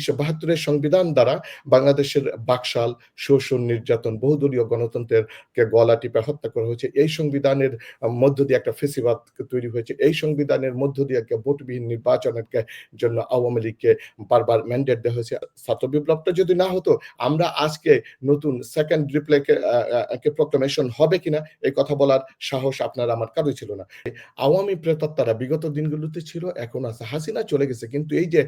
১৯৭২ এর সংবিধান দ্বারা বাংলাদেশের বাকশাল, শোষণ, নির্যাতন, বহুদলীয় গণতন্ত্রের গলা টিপে হত্যা করা হয়েছে। এই সংবিধানের মধ্য দিয়ে একটা ফ্যাসিবাদ তৈরি হয়েছে। এই সংবিধানের মধ্য দিয়ে ভোটবিহীন নির্বাচনের জন্য আওয়ামী লীগকে বারবার ম্যান্ডেট দেওয়া হয়েছে। ছাত্র বিপ্লবটা যদি না হতো, আমরা আজকে নতুন সেকেন্ড রিপ্লে প্রক্লামেশন হবে কিনা এই কথা বলার সাহস আপনার আমার কারোই ছিল না। আওয়ামী প্রেতাত্মারা বিগত দিনগুলোতে ছিল, এখন আছে। হাসিনা চলে গেছে, কিন্তু এই যে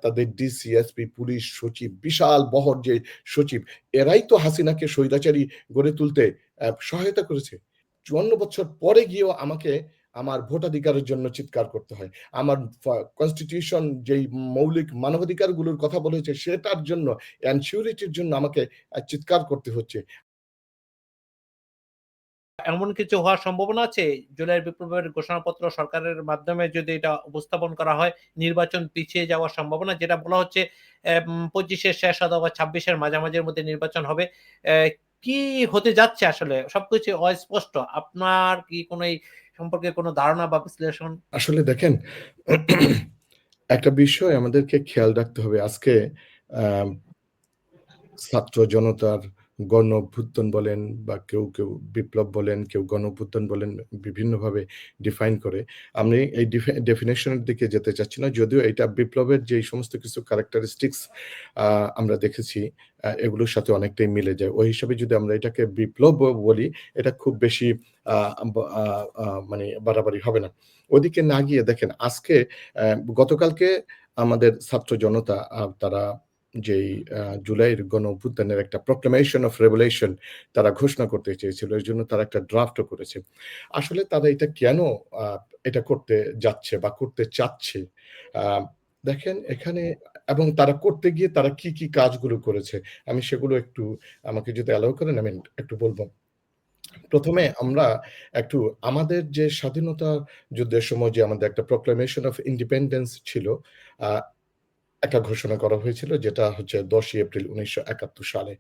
তাদের ডিসি, এসপি, পুলিশ, সচিব, বিশাল বহর যে সচিব, এরাই তো হাসিনাকে স্বৈরাচারী গড়ে তুলতে সহায়তা করেছে। ৫৪ বছর পরে গিয়েও আমাকে আমার ভোটাধিকারের জন্য চিৎকার করতে হয়। আমার কনস্টিটিউশন যেই মৌলিক মানবাধিকারগুলোর কথা বলেছে সেটার জন্য, এনসিউরিটির জন্য আমাকে চিৎকার করতে হচ্ছে। এমন কিছু হওয়ার সম্ভাবনা আছে? জুলাই বিপ্লবের ঘোষণাপত্র সরকারের মাধ্যমে যদি এটা উপস্থাপন করা হয়, নির্বাচন পিছিয়ে যাওয়ার সম্ভাবনা, যেটা বলা হচ্ছে ২৫ এর শেষ অথবা ২৬ এর মাঝামাঝির মধ্যে নির্বাচন হবে। কি হতে যাচ্ছে আসলে? সবকিছু অস্পষ্ট। আপনার কি কোনো এই সম্পর্কে কোনো ধারণা বা বিশ্লেষণ? আসলে দেখেন, একটা বিষয় আমাদেরকে খেয়াল রাখতে হবে। আজকে আ ছাত্র জনতার গণ অভ্যুত্থান বলেন বা কেউ বিপ্লব বলেন, কেউ গণ অভ্যুত্থান বলেন, বিভিন্নভাবে ডিফাইন করে। আমি এই ডেফিনিশন এর দিকে যেতে চাচ্ছি না। যদিও এটা বিপ্লবের যেই সমস্ত কিছু ক্যারেক্টারিস্টিক্স আ আমরা দেখেছি, এগুলোর সাথে অনেকটাই মিলে যায়। ওই হিসাবে যদি আমরা এটাকে বিপ্লবও বলি, এটা খুব বেশি আ আব আ আ মানে বাড়াবাড়ি হবে না। ওদিকে না গিয়ে দেখেন, আজকে গতকালকে আমাদের ছাত্র জনতা তারা যেই জুলাইয়ের গণ অভ্যুত্থানের একটা প্রক্লেমেশন অফ রেভলিউশন তারা ঘোষণা করতে চেয়েছিল। এজন্য তারা একটা ড্রাফটও করেছে। আসলে তারা এটা কেন আ এটা করতে যাচ্ছে বা করতে চাচ্ছে? আ দেখেন এখানে, এবং তারা করতে গিয়ে তারা কি কাজগুলো করেছে? আমি সেগুলো একটু, আমাকে যদি অ্যালাও করেন আমি একটু বলব। ১ম এ আমরা একটু আমাদের যে স্বাধীনতা যুদ্ধের সময় যে আমাদের একটা প্রক্লেমেশন অফ ইন্ডিপেন্ডেন্স ছিল, আ একটা ঘোষণা করা হয়েছিল, যেটা হচ্ছে ১০ই এপ্রিল ১৯৭১ সালে।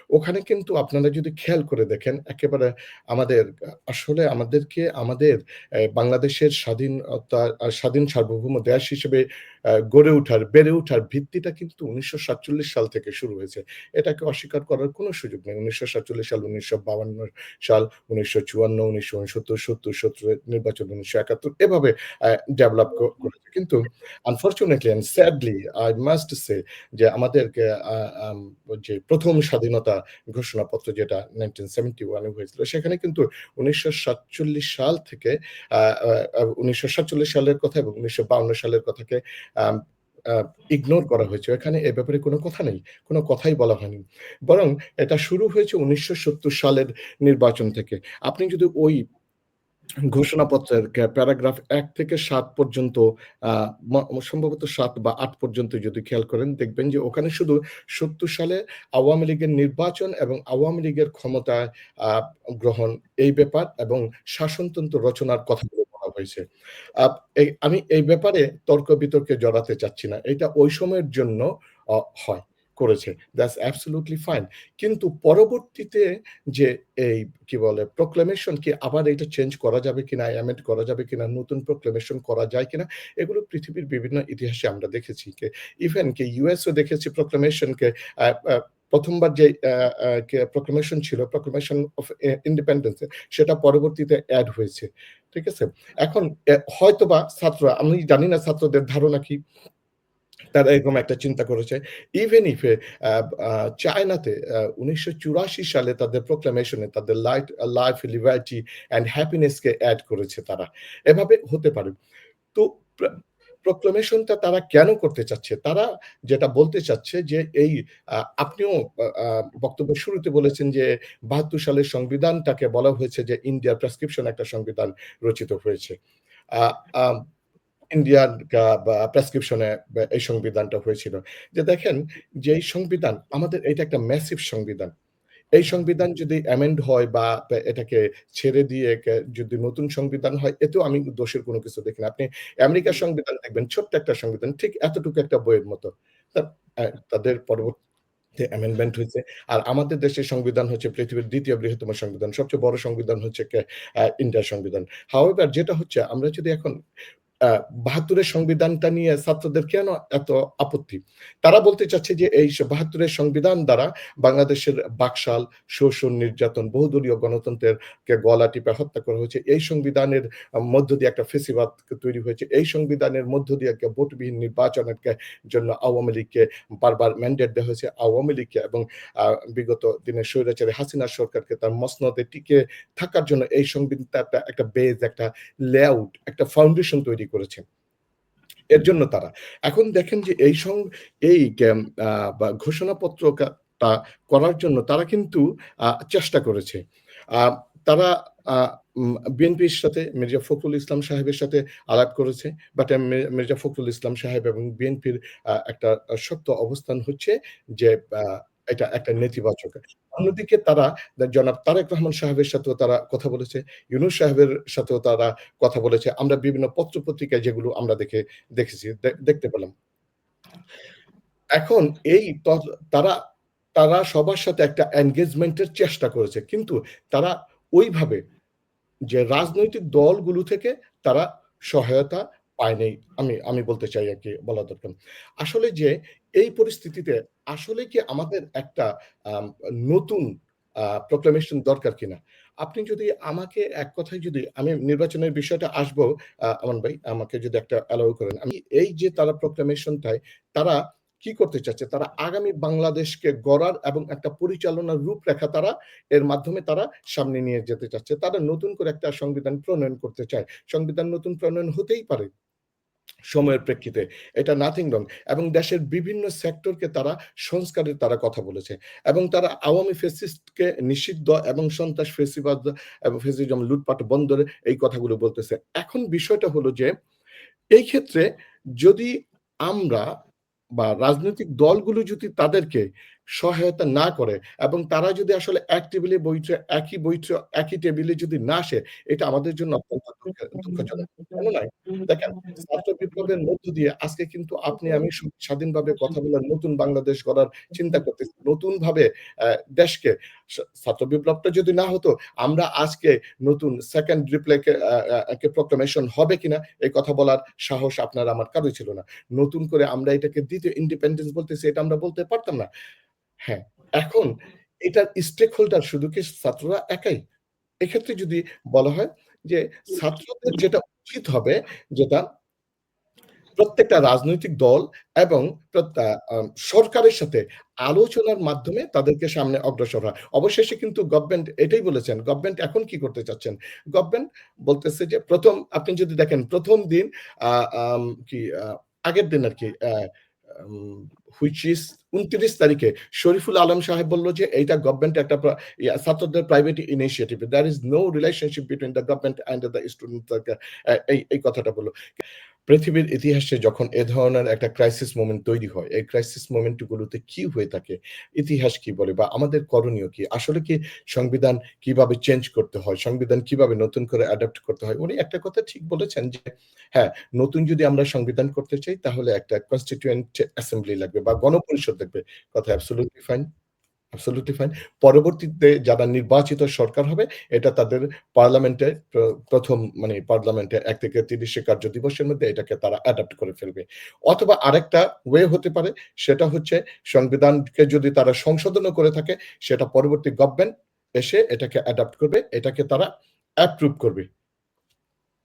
ওখানে কিন্তু আপনারা যদি খেয়াল করে দেখেন, একেবারে আমাদের আসলে আমাদেরকে আমাদের বাংলাদেশের স্বাধীনতা, স্বাধীন সার্বভৌম দেশ হিসেবে গড়ে ওঠার, বেড়ে ওঠার ভিত্তিটা কিন্তু ১৯৪৭ সাল থেকে শুরু হয়েছে। এটাকে অস্বীকার করার কোনো সুযোগ নেই। ১৯৪৭ সাল, ১৯৫২ সাল, ১৯৫৪, ১৯৬৯, ৭০, ৭০ এর নির্বাচন, ১৯৭১ এভাবে ডেভেলপ করেছে। কিন্তু unfortunately and sadly I must say যে আমাদেরকে আ আম যে ১ম স্বাধীনতা ঘোষণাপত্র যেটা 1971 এ হয়েছিল, সেখানে কিন্তু ১৯৪৭ সাল থেকে আ আ ১৯৪৭ সালের কথা এবং ১৯৫২ সালের কথাকে আম আ ইগনোর করা হয়েছে। এখানে এ ব্যাপারে কোনো কথা নেই। কোনো কথাই বলা হয়নি। বরং এটা শুরু হয়েছে ১৯৭০ সালের নির্বাচন থেকে। আপনি যদি ওই ঘোষণাপত্রের প্যারাগ্রাফ ১ থেকে ৭ পর্যন্ত, আ ম সম্ভবত ৭ বা ৮ পর্যন্ত যদি খেয়াল করেন, দেখবেন যে ওখানে শুধু ৭০ সালে আওয়ামী লীগের নির্বাচন এবং আওয়ামী লীগের ক্ষমতায় আ গ্রহণ, এই ব্যাপার এবং শাসনতন্ত্র রচনার কথাগুলো বলা হয়েছে। আপ আমি এই ব্যাপারে তর্ক-বিতর্কে জড়াতে চাচ্ছি না। এটা ওই সময়ের জন্য হয়, করেছে। That's absolutely fine. কিন্তু পরবর্তীতে যে এই কি বলে প্রক্লেমেশন, কি আবার এটা চেঞ্জ করা যাবে কিনা, অ্যামেন্ড করা যাবে কিনা, নতুন প্রক্লেমেশন করা যায় কিনা, এগুলো পৃথিবীর বিভিন্ন ইতিহাসে আমরা দেখেছি। ইভেন ইউএসও দেখেছি প্রক্লেমেশনকে, আ আ ১ম বার যে প্রক্লেমেশন ছিল, প্রক্লেমেশন অফ ইন্ডিপেন্ডেন্স, সেটা পরবর্তীতে এড হয়েছে। ঠিক আছে? এখন হয়তোবা ছাত্ররা, আমি জানি না ছাত্রদের ধারণা কি? তারা এরকম একটা চিন্তা করেছে। ইভেন ইফ আ আ চায়নাতে ১৯৮৪ সালে তাদের প্রোক্লামেশন এ তাদের লাইফ, লিবার্টি অ্যান্ড হ্যাপিনেস কে এড করেছে তারা। এভাবে হতে পারে। তো প্র প্রোক্লামেশনটা তারা কেন করতে চাচ্ছে? তারা যেটা বলতে চাচ্ছে যে এই, আপনিও আ আ বক্তব্যের শুরুতে বলেছেন যে ৭২ সালের সংবিধানটাকে বলা হয়েছে যে ইন্ডিয়ার প্রেসক্রিপশন একটা সংবিধান রচিত হয়েছে। আ আম ইন্ডিয়ান প্রেসক্রিপশনে এই সংবিধানটা হয়েছিল। যে দেখেন, যে এই সংবিধান আমাদের, এটা একটা ম্যাসিভ সংবিধান। এই সংবিধান যদি অ্যামেন্ড হয় বা এটাকে ছেড়ে দিয়ে যদি নতুন সংবিধান হয়, এতেও আমি দোষের কোনো কিছু দেখি না। আপনি আমেরিকার সংবিধান দেখবেন, ছোট্ট একটা সংবিধান, ঠিক এতটুকু একটা বইয়ের মতো। তা তাদের পরবর্তীতে অ্যামেন্ডমেন্ট হইছে। আর আমাদের দেশের সংবিধান হচ্ছে পৃথিবীর ২য় বৃহত্তম সংবিধান। সবচেয়ে বড় সংবিধান হচ্ছে ইন্ডিয়ার সংবিধান। হাউএভার যেটা হচ্ছে, আমরা যদি এখন ৭২ সংবিধানটা নিয়ে ছাত্রদের কেন এত আপত্তি? তারা বলতে চাচ্ছে যে এই ৭২ সংবিধান দ্বারা বাংলাদেশের বাকশাল, শোষণ, নির্যাতন, বহুদলীয় গণতন্ত্রের গলা টিপে হত্যা করা হয়েছে। এই সংবিধানের মধ্য দিয়ে একটা ফ্যাসিবাদ তৈরি হয়েছে। এই সংবিধানের মধ্য দিয়ে একটা ভোটবিহীন নির্বাচনের জন্য আওয়ামী লীগকে বারবার ম্যান্ডেট দেওয়া হয়েছে। আওয়ামী লীগকে এবং বিগত দিনের স্বৈরাচারী হাসিনা সরকারকে তার মসনদে টিকে থাকার জন্য এই সংবিধানটা একটা বেজ, একটা লেআউট, একটা ফাউন্ডেশন তৈরি করেছে। এর জন্য তারা। এখন দেখেন যে এই বা ঘোষণাপত্রটা করার জন্য তারা কিন্তু চেষ্টা করেছে। আ তারা আ বিএনপির সাথে মির্জা ফখরুল ইসলাম সাহেবের সাথে আলাপ করেছে। বাট মির্জা ফখরুল ইসলাম সাহেব এবং বিএনপির একটা শক্ত অবস্থান হচ্ছে যে আ এটা একটা নেতিবাচক। অন্যদিকে তারা জনাব তারেক রহমান সাহেবের সাথেও তারা কথা বলেছে। ইউনূস সাহেবের সাথেও তারা কথা বলেছে। আমরা বিভিন্ন পত্র-পত্রিকায় যেগুলো আমরা দেখেছি, দেখতে পেলাম। এখন এই তারা তারা সবার সাথে একটা এনগেজমেন্ট এর চেষ্টা করেছে। কিন্তু তারা ওইভাবে যে রাজনৈতিক দলগুলো থেকে তারা সহায়তা পায় নাই। আমি বলতে চাই আরকি, বলা দরকার। আসলে যে এই পরিস্থিতিতে আসলে কি আমাদের একটা আম নতুন প্রোক্লামেশন দরকার কিনা? আপনি যদি আমাকে এক কথায়, যদি আমি নির্বাচনের বিষয়টা আসবো, আমান ভাই আমাকে যদি একটা অ্যালাউ করেন। আমি এই যে তারা প্রোক্লামেশনটায় তারা কি করতে চাচ্ছে? তারা আগামী বাংলাদেশকে গড়ার এবং একটা পরিচালনার রূপরেখা তারা এর মাধ্যমে তারা সামনে নিয়ে যেতে চাচ্ছে। তারা নতুন করে একটা সংবিধান প্রণয়ন করতে চায়। সংবিধান নতুন প্রণয়ন হতেই পারে সময়ের প্রেক্ষিতে। এটা নাথিং রং, এবং দেশের বিভিন্ন সেক্টরকে তারা সংস্কারের তারা কথা বলেছে। এবং তারা আওয়ামী ফ্যাসিস্টকে নিষিদ্ধ এবং সন্ত্রাস, ফ্যাসিবাদ এবং ফ্যাসিজম, লুটপাট বন্ধের এই কথাগুলো বলতেছে। এখন বিষয়টা হলো যে এই ক্ষেত্রে যদি আমরা বা রাজনৈতিক দলগুলো যদি তাদেরকে সহায়তা না করে এবং তারা যদি আসলে এক টেবিলে বইছে, একই টেবিলে যদি না আসে, এটা আমাদের জন্য অত্যন্ত দুঃখজনক। কেন নয়? দেখেন, ছাত্র বিপ্লবের মধ্য দিয়ে আজকে কিন্তু আপনি আমি স্বাধীনভাবে কথা বলার, নতুন বাংলাদেশ গড়ার চিন্তা করতেছি। নতুনভাবে দেশকে, ছাত্র বিপ্লবটা যদি না হতো, আমরা আজকে নতুন সেকেন্ড রিপ্লেকে প্রোক্লামেশন হবে কিনা এই কথা বলার সাহস আপনার আমার কারোই ছিল না। নতুন করে আমরা এটাকে দ্বিতীয় ইন্ডিপেন্ডেন্স বলতেছি, এটা আমরা বলতে পারতাম না। হ্যাঁ, এখন এটার স্টেক হোল্ডার শুধু কি ছাত্ররা একাই? এক্ষেত্রে যদি বলা হয় যে ছাত্রদের যেটা উচিত হবে, যেটা প্রত্যেকটা রাজনৈতিক দল এবং প্রত্যা আ সরকারের সাথে আলোচনার মাধ্যমে তাদেরকে সামনে অগ্রসর হয়। অবশেষে কিন্তু গভর্নমেন্ট এটাই বলেছেন। গভর্নমেন্ট এখন কি করতে চাচ্ছেন? গভর্নমেন্ট বলতেছে যে আপনি যদি দেখেন ১ম দিন আ আম কি আগের দিন আরকি, উম হুইচ ইস ২৯ তারিখে শরীফুল আলম সাহেব বলল যে এইটা গভর্নমেন্ট একটা ছাত্রদের private initiative. There is no relationship between the government and the student. এই কথাটা বলল। পৃথিবীর ইতিহাসে যখন এ ধরনের একটা ক্রাইসিস মোমেন্ট তৈরি হয়, এই ক্রাইসিস মোমেন্ট গুলোতে কি হয়ে থাকে? ইতিহাস কি বলে বা আমাদের করণীয় কি? আসলে কি সংবিধান কিভাবে চেঞ্জ করতে হয়? সংবিধান কিভাবে নতুন করে অ্যাডপ্ট করতে হয়? উনি একটা কথা ঠিক বলেছেন যে, হ্যাঁ, নতুন যদি আমরা সংবিধান করতে চাই তাহলে একটা কনস্টিটিউয়েন্ট অ্যাসেম্বলি লাগবে বা গণপরিষদ লাগবে। কথা অ্যাবসোলিউটলি ফাইন। Absolutely fine. পরবর্তীতে যারা নির্বাচিত সরকার হবে, এটা তাদের পার্লামেন্টে ১ম মানে পার্লামেন্টে ১ থেকে ৩০ কার্য দিবসের মধ্যে এটাকে তারা অ্যাডপ্ট করে ফেলবে। অথবা আরেকটা ওয়ে হতে পারে, সেটা হচ্ছে সংবিধানকে যদি তারা সংশোধনও করে থাকে, সেটা পরবর্তী গভর্নমেন্ট এসে এটাকে অ্যাডপ্ট করবে, এটাকে তারা অ্যাপ্রুভ করবে।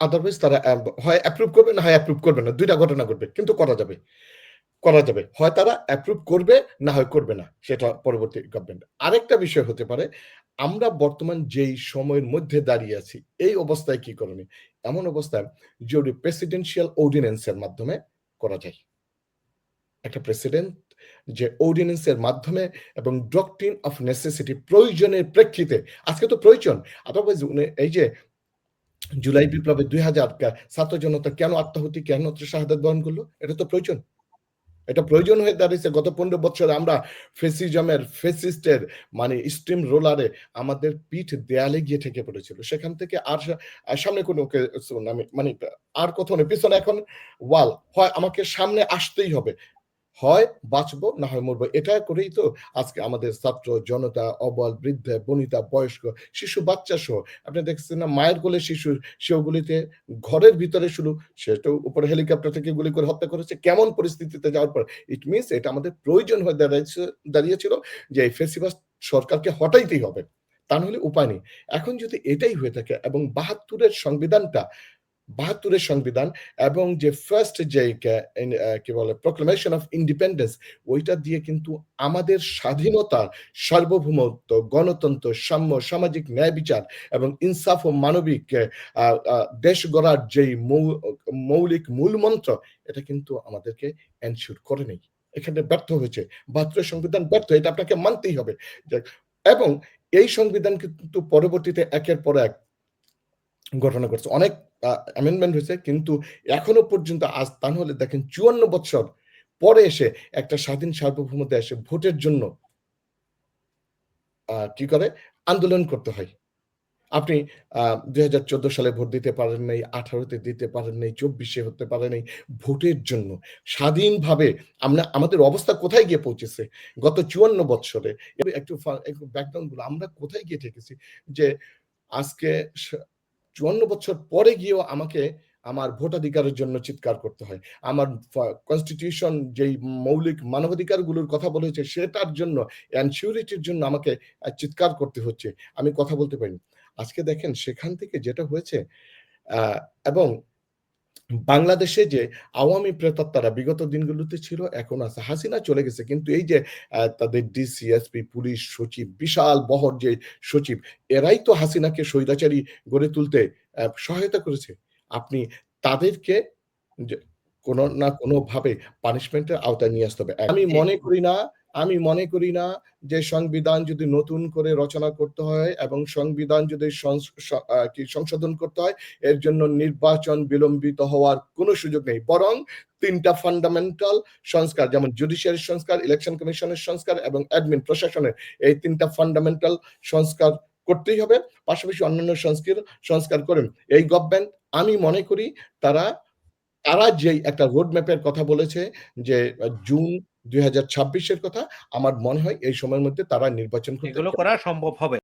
আদারওয়াইজ তারা হয় অ্যাপ্রুভ করবে, না হয় অ্যাপ্রুভ করবে না। ২ টা ঘটনা ঘটবে। কিন্তু করা যাবে। হয় তারা অ্যাপ্রুভ করবে, না হয় করবে না। সেটা পরবর্তী গভর্নমেন্ট। আরেকটা বিষয় হতে পারে, আমরা বর্তমান যেই সময়ের মধ্যে দাঁড়িয়ে আছি, এই অবস্থায় কি করণীয়? এমন অবস্থায় যদি প্রেসিডেন্সিয়াল অর্ডিন্যান্স এর মাধ্যমে করা যায়। একটা প্রেসিডেন্ট যে অর্ডিন্যান্স এর মাধ্যমে এবং ডক্ট্রিন অফ নেসেসিটি, প্রয়োজনের প্রেক্ষিতে, আজকে তো প্রয়োজন। আদারওয়াইজ এই যে জুলাই বিপ্লবে ২০০০ ছাত্র জনতা কেন আত্মাহুতি, কেন শাহাদাত বরণ করল? এটা তো প্রয়োজন। এটা প্রয়োজন হয়ে দাঁড়িয়েছে। গত ১৫ বছরে আমরা ফ্যাসিজমের, ফ্যাসিস্টের মানে স্টিম রোলারে আমাদের পিঠ দেয়ালে গিয়ে ঠেকে পড়েছিল। সেখান থেকে আর সামনে কোনো আমি মানে আর কোথাও নেই। পিছনে এখন ওয়াল। হয় আমাকে সামনে আসতেই হবে। হয় বাঁচবো না হয় মরবো। এটা করেই তো আজকে আমাদের ছাত্র, জনতা, অবল, বৃদ্ধ, বনিতা, বয়স্ক, শিশু, বাচ্চা সহ আপনি দেখছেন না মায়ের কোলে শিশু সেগুলিতে ঘরের ভিতরে শুধু সে তো উপরে হেলিকপ্টার থেকে গুলি করে হত্যা করেছে। কেমন পরিস্থিতিতে যাওয়ার পর ইট মিনস এটা আমাদের প্রয়োজন হয়ে দাঁড়িয়েছিল যে এই ফ্যাসিবাদ সরকারকে হটাইতেই হবে। তা নাহলে উপায় নেই। এখন যদি এটাই হয়ে থাকে এবং ৭২ এর সংবিধান এবং যে ফার্স্ট যে কি বলে প্রক্লেমেশন অফ ইন্ডিপেন্ডেন্স ওইটা দিয়ে কিন্তু আমাদের স্বাধীনতা, সার্বভৌমত্ব, গণতন্ত্র, সাম্য, সামাজিক ন্যায় বিচার এবং ইনসাফ ও মানবিক আ আ দেশ গড়ার যেই মৌলিক মূল মন্ত্র এটা কিন্তু আমাদেরকে এনশিওর করে নাই। এখানে ব্যর্থ হয়েছে। ৭২ এর সংবিধান ব্যর্থ। এটা আপনাকে মানতেই হবে। যে এবং এই সংবিধান কিন্তু পরবর্তীতে একের পর এক ঘটনা ঘটছে। অনেক অ্যামেন্ডমেন্ট হয়েছে কিন্তু এখনো পর্যন্ত আজ তা নাহলে দেখেন ৫৪ বৎসর পরে এসে একটা স্বাধীন সার্বভৌম দেশে ভোটের জন্য কি করে? আন্দোলন করতে হয়। আপনি ২০১৪ সালে ভোট দিতে পারেন নাই, ১৮ তে দিতে পারেন নাই, ২৪ এ হতে পারে নাই। ভোটের জন্য স্বাধীনভাবে আমাদের অবস্থা কোথায় গিয়ে পৌঁছেছে? গত ৫৪ বৎসরে একটু ব্যাকগ্রাউন্ড গুলো আমরা কোথায় গিয়ে ঠেকেছি? যে আজকে ৫৪ বছর পরে গিয়েও আমাকে আমার ভোটাধিকারের জন্য চিৎকার করতে হয়। আমার কনস্টিটিউশন যেই মৌলিক মানবাধিকারগুলোর কথা বলেছে সেটার জন্য এনসিউরিটির জন্য আমাকে চিৎকার করতে হচ্ছে। আমি কথা বলতে পারিনি। আজকে দেখেন সেখান থেকে যেটা হয়েছে আ এবং বাংলাদেশে যে আওয়ামী প্রেতাত্মারা বিগত দিনগুলোতে ছিল, এখন আছে। হাসিনা চলে গেছে। কিন্তু এই যে তাদের ডিসি, এসপি, পুলিশ সচিব, বিশাল বহর যে সচিব, এরাই তো হাসিনাকে স্বৈরাচারী গড়ে তুলতে সহায়তা করেছে। আপনি তাদেরকে যে কোনো না কোনোভাবে পানিশমেন্ট এর আওতায় নিয়ে আসতে হবে। জি। আমি মনে করি না যে সংবিধান যদি নতুন করে রচনা করতে হয় এবং সংবিধান যদি সংশোধন করতে হয় এর জন্য নির্বাচন বিলম্বিত হওয়ার কোনো সুযোগ নেই। বরং ৩ টা ফান্ডামেন্টাল সংস্কার যেমন জুডিশিয়ারি সংস্কার, ইলেকশন কমিশনের সংস্কার এবং অ্যাডমিন প্রশাসনের এই ৩ টা ফান্ডামেন্টাল সংস্কার করতেই হবে। পাশাপাশি অন্যান্য সংস্কার করেন। এই গভর্নমেন্ট আমি মনে করি তারা তারা যেই একটা রোড ম্যাপের কথা বলেছে যে জুন ২০২৬ এর কথা, আমার মনে হয় এই সময়ের মধ্যে তারা নির্বাচন করতে এগুলো করা সম্ভব হবে।